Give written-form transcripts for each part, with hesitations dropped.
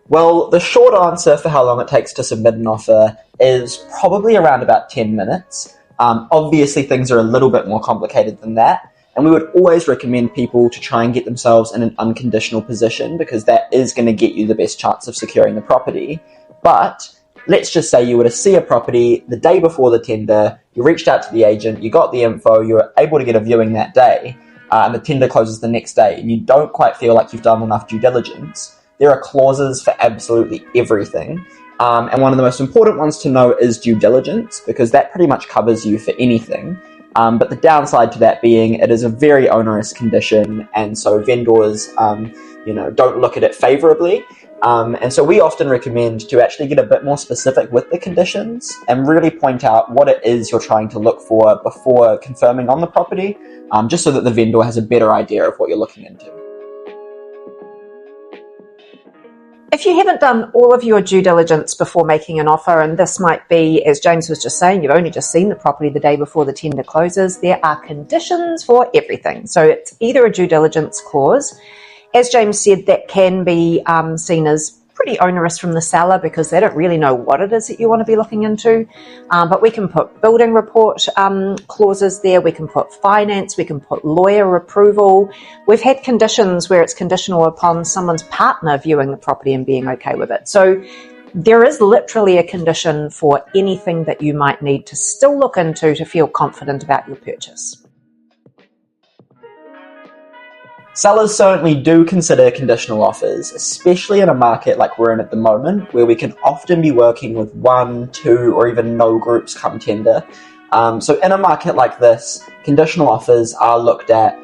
Well, the short answer for how long it takes to submit an offer is probably around about 10 minutes. Obviously, things are a little bit more complicated than that, and we would always recommend people to try and get themselves in an unconditional position because that is going to get you the best chance of securing the property. But let's just say you were to see a property the day before the tender, you reached out to the agent, you got the info, you were able to get a viewing that day, and the tender closes the next day, and you don't quite feel like you've done enough due diligence. There are clauses for absolutely everything. And one of the most important ones to know is due diligence, because that pretty much covers you for anything. But the downside to that being it is a very onerous condition, and so vendors don't look at it favourably. And so we often recommend to actually get a bit more specific with the conditions and really point out what it is you're trying to look for before confirming on the property, just so that the vendor has a better idea of what you're looking into. If you haven't done all of your due diligence before making an offer, and this might be, as James was just saying, you've only just seen the property the day before the tender closes, there are conditions for everything. So it's either a due diligence clause. As James said, that can be seen as pretty onerous from the seller because they don't really know what it is that you want to be looking into. But we can put building report clauses there, we can put finance, we can put lawyer approval. We've had conditions where it's conditional upon someone's partner viewing the property and being okay with it. So there is literally a condition for anything that you might need to still look into to feel confident about your purchase. Sellers certainly do consider conditional offers, especially in a market like we're in at the moment, where we can often be working with 1, 2, or even no groups come tender. So in a market like this, conditional offers are looked at.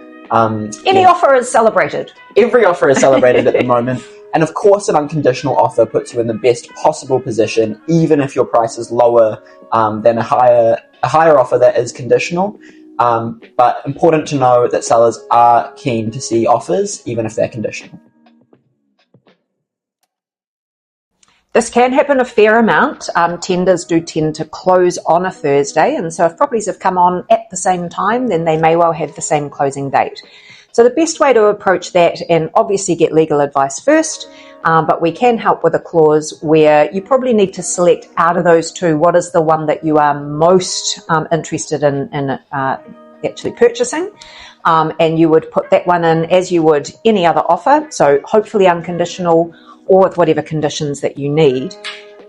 Any offer is celebrated. Every offer is celebrated at the moment. And of course, an unconditional offer puts you in the best possible position, even if your price is lower than a higher offer that is conditional. But important to know that sellers are keen to see offers, even if they're conditional. This can happen a fair amount. Tenders do tend to close on a Thursday, and so if properties have come on at the same time, then they may well have the same closing date. So the best way to approach that, and obviously get legal advice first, but we can help with a clause where you probably need to select out of those two what is the one that you are most interested in actually purchasing, and you would put that one in as you would any other offer, so hopefully unconditional or with whatever conditions that you need.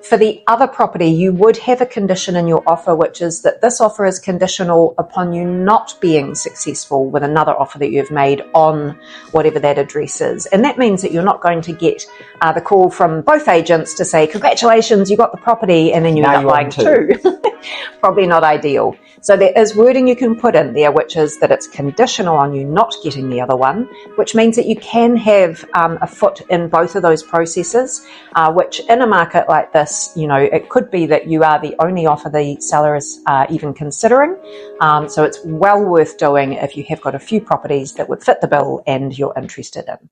For the other property, you would have a condition in your offer, which is that this offer is conditional upon you not being successful with another offer that you've made on whatever that address is. And that means that you're not going to get the call from both agents to say, congratulations, you got the property, and then you end up buying two. Probably not ideal. So there is wording you can put in there, which is that it's conditional on you not getting the other one, which means that you can have a foot in both of those processes, which in a market like this, it could be that you are the only offer the seller is even considering. So it's well worth doing if you have got a few properties that would fit the bill and you're interested in.